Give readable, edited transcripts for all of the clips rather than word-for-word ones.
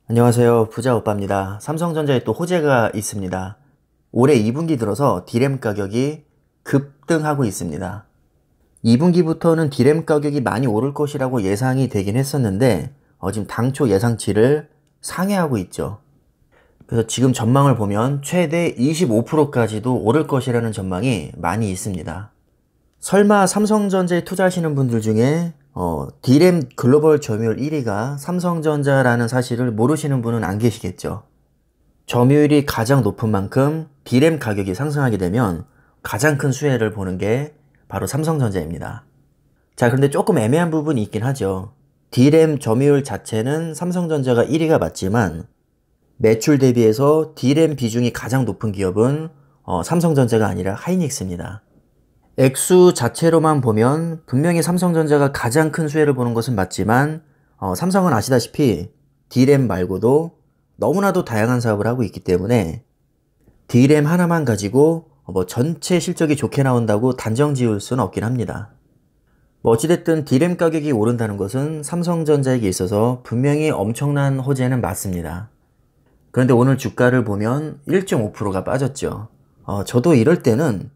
안녕하세요. 부자오빠입니다. 삼성전자에 또 호재가 있습니다. 올해 2분기 들어서 D램 가격이 급등하고 있습니다. 2분기부터는 D램 가격이 많이 오를 것이라고 예상이 되긴 했었는데 지금 당초 예상치를 상회하고 있죠. 그래서 지금 전망을 보면 최대 25%까지도 오를 것이라는 전망이 많이 있습니다. 설마 삼성전자에 투자하시는 분들 중에 D램 글로벌 점유율 1위가 삼성전자라는 사실을 모르시는 분은 안 계시겠죠. 점유율이 가장 높은 만큼 D램 가격이 상승하게 되면 가장 큰 수혜를 보는 게 바로 삼성전자입니다. 자, 그런데 조금 애매한 부분이 있긴 하죠. D램 점유율 자체는 삼성전자가 1위가 맞지만 매출 대비해서 D램 비중이 가장 높은 기업은 삼성전자가 아니라 하이닉스입니다. 액수 자체로만 보면 분명히 삼성전자가 가장 큰 수혜를 보는 것은 맞지만 삼성은 아시다시피 D램 말고도 너무나도 다양한 사업을 하고 있기 때문에 D램 하나만 가지고 전체 실적이 좋게 나온다고 단정 지을 수는 없긴 합니다. 어찌됐든 D램 가격이 오른다는 것은 삼성전자에게 있어서 분명히 엄청난 호재는 맞습니다. 그런데 오늘 주가를 보면 1.5%가 빠졌죠. 저도 이럴 때는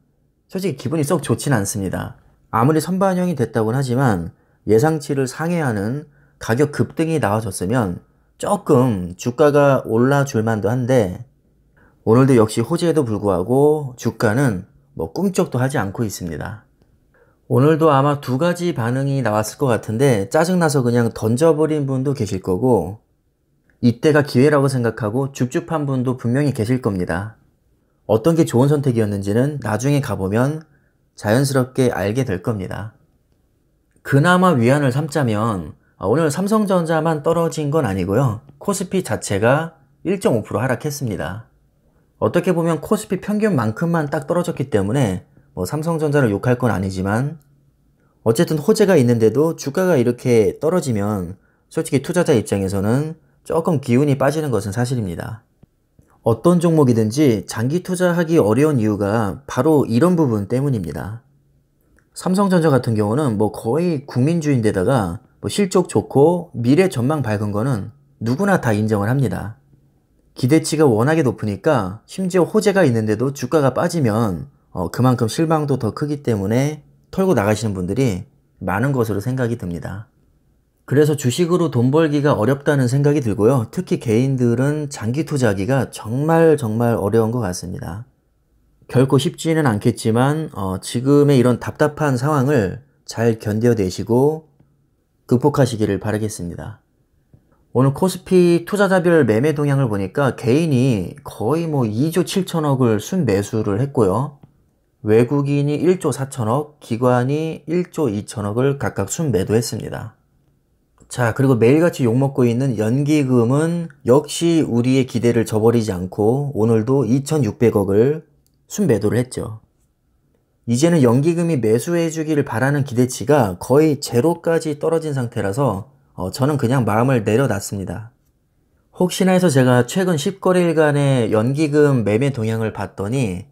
솔직히 기분이 썩 좋진 않습니다. 아무리 선반영이 됐다고는 하지만 예상치를 상회하는 가격 급등이 나와줬으면 조금 주가가 올라줄 만도 한데 오늘도 역시 호재에도 불구하고 주가는 꿈쩍도 하지 않고 있습니다. 오늘도 아마 두 가지 반응이 나왔을 것 같은데 짜증나서 그냥 던져버린 분도 계실 거고 이때가 기회라고 생각하고 줍줍한 분도 분명히 계실 겁니다. 어떤 게 좋은 선택이었는지는 나중에 가보면 자연스럽게 알게 될 겁니다. 그나마 위안을 삼자면 오늘 삼성전자만 떨어진 건 아니고요. 코스피 자체가 1.5% 하락했습니다. 어떻게 보면 코스피 평균만큼만 딱 떨어졌기 때문에 삼성전자를 욕할 건 아니지만 어쨌든 호재가 있는데도 주가가 이렇게 떨어지면 솔직히 투자자 입장에서는 조금 기운이 빠지는 것은 사실입니다. 어떤 종목이든지 장기 투자하기 어려운 이유가 바로 이런 부분 때문입니다. 삼성전자 같은 경우는 거의 국민주인데다가 실적 좋고 미래 전망 밝은 거는 누구나 다 인정을 합니다. 기대치가 워낙에 높으니까 심지어 호재가 있는데도 주가가 빠지면 그만큼 실망도 더 크기 때문에 털고 나가시는 분들이 많은 것으로 생각이 듭니다. 그래서 주식으로 돈 벌기가 어렵다는 생각이 들고요. 특히 개인들은 장기 투자하기가 정말 어려운 것 같습니다. 결코 쉽지는 않겠지만 지금의 이런 답답한 상황을 잘 견뎌내시고 극복하시기를 바라겠습니다. 오늘 코스피 투자자별 매매 동향을 보니까 개인이 거의 2조 7천억을 순매수를 했고요. 외국인이 1조 4천억, 기관이 1조 2천억을 각각 순매도했습니다. 자, 그리고 매일같이 욕먹고 있는 연기금은 역시 우리의 기대를 저버리지 않고 오늘도 2,600억을 순매도를 했죠. 이제는 연기금이 매수해주기를 바라는 기대치가 거의 제로까지 떨어진 상태라서 저는 그냥 마음을 내려놨습니다. 혹시나 해서 제가 최근 10거래일간의 연기금 매매 동향을 봤더니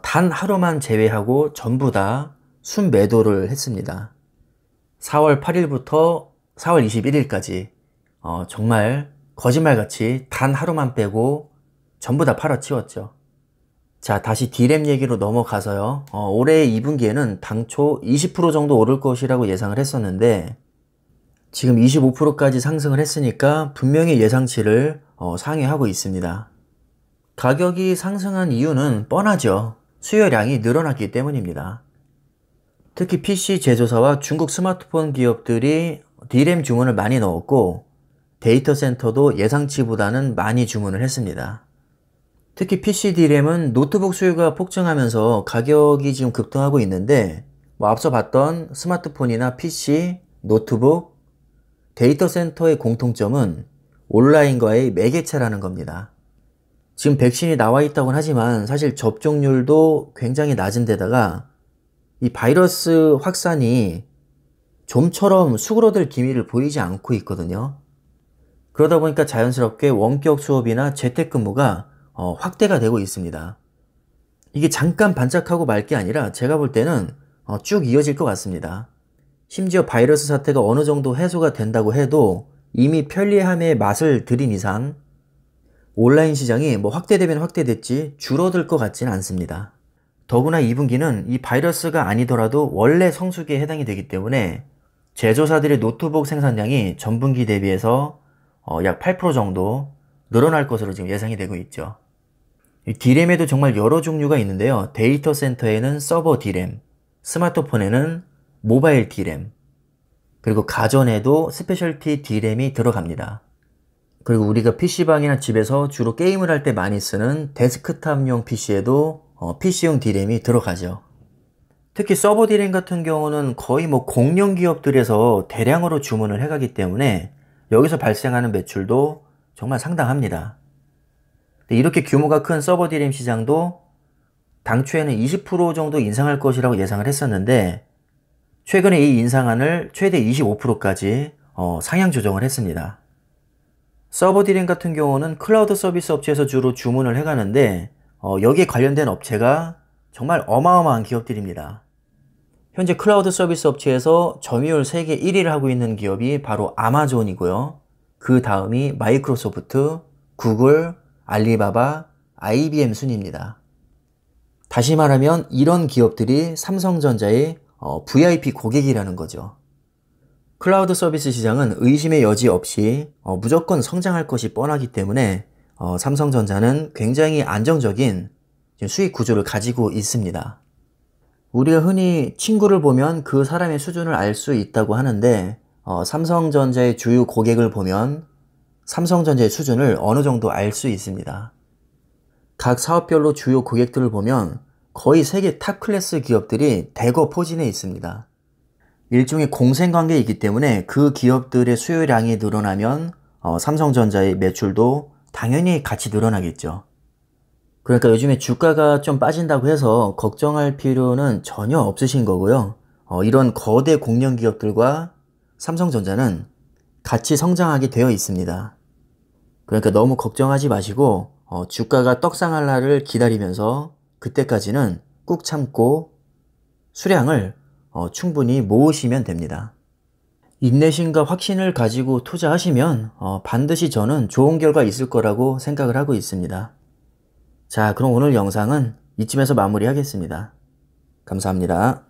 단 하루만 제외하고 전부 다 순매도를 했습니다. 4월 8일부터 4월 21일까지 정말 거짓말같이 단 하루만 빼고 전부 다 팔아치웠죠. 자, 다시 D램 얘기로 넘어가서요. 올해 2분기에는 당초 20% 정도 오를 것이라고 예상을 했었는데 지금 25%까지 상승을 했으니까 분명히 예상치를 상회하고 있습니다. 가격이 상승한 이유는 뻔하죠. 수요량이 늘어났기 때문입니다. 특히 PC 제조사와 중국 스마트폰 기업들이 D램 주문을 많이 넣었고 데이터 센터도 예상치보다는 많이 주문을 했습니다. 특히 PC D램은 노트북 수요가 폭증하면서 가격이 지금 급등하고 있는데 앞서 봤던 스마트폰이나 PC, 노트북, 데이터 센터의 공통점은 온라인과의 매개체라는 겁니다. 지금 백신이 나와 있다고는 하지만 사실 접종률도 굉장히 낮은 데다가 이 바이러스 확산이 좀처럼 수그러들 기미를 보이지 않고 있거든요. 그러다 보니까 자연스럽게 원격 수업이나 재택근무가 확대가 되고 있습니다. 이게 잠깐 반짝하고 말 게 아니라 제가 볼 때는 쭉 이어질 것 같습니다. 심지어 바이러스 사태가 어느 정도 해소가 된다고 해도 이미 편리함의 맛을 들인 이상 온라인 시장이 뭐 확대되면 확대됐지 줄어들 것 같지는 않습니다. 더구나 2분기는 이 바이러스가 아니더라도 원래 성수기에 해당이 되기 때문에 제조사들의 노트북 생산량이 전분기 대비해서 약 8% 정도 늘어날 것으로 지금 예상이 되고 있죠. 이 D램에도 정말 여러 종류가 있는데요. 데이터 센터에는 서버 D램, 스마트폰에는 모바일 D램, 그리고 가전에도 스페셜티 D램이 들어갑니다. 그리고 우리가 PC방이나 집에서 주로 게임을 할 때 많이 쓰는 데스크탑용 PC에도 PC용 D램이 들어가죠. 특히 서버 D램 같은 경우는 거의 뭐 공룡 기업들에서 대량으로 주문을 해가기 때문에 여기서 발생하는 매출도 정말 상당합니다. 이렇게 규모가 큰 서버 D램 시장도 당초에는 20% 정도 인상할 것이라고 예상을 했었는데 최근에 이 인상안을 최대 25%까지 상향 조정을 했습니다. 서버 D램 같은 경우는 클라우드 서비스 업체에서 주로 주문을 해가는데 여기에 관련된 업체가 정말 어마어마한 기업들입니다. 현재 클라우드 서비스 업체에서 점유율 세계 1위를 하고 있는 기업이 바로 아마존이고요. 그 다음이 마이크로소프트, 구글, 알리바바, IBM 순입니다. 다시 말하면 이런 기업들이 삼성전자의 VIP 고객이라는 거죠. 클라우드 서비스 시장은 의심의 여지 없이 무조건 성장할 것이 뻔하기 때문에 삼성전자는 굉장히 안정적인 수익 구조를 가지고 있습니다. 우리가 흔히 친구를 보면 그 사람의 수준을 알 수 있다고 하는데 삼성전자의 주요 고객을 보면 삼성전자의 수준을 어느 정도 알 수 있습니다. 각 사업별로 주요 고객들을 보면 거의 세계 탑 클래스 기업들이 대거 포진해 있습니다. 일종의 공생관계이기 때문에 그 기업들의 수요량이 늘어나면 삼성전자의 매출도 당연히 같이 늘어나겠죠. 그러니까 요즘에 주가가 좀 빠진다고 해서 걱정할 필요는 전혀 없으신 거고요. 이런 거대 공룡 기업들과 삼성전자는 같이 성장하게 되어 있습니다. 그러니까 너무 걱정하지 마시고 주가가 떡상할 날을 기다리면서 그때까지는 꾹 참고 수량을 충분히 모으시면 됩니다. 인내심과 확신을 가지고 투자하시면 반드시 저는 좋은 결과 있을 거라고 생각을 하고 있습니다. 자, 그럼 오늘 영상은 이쯤에서 마무리하겠습니다. 감사합니다.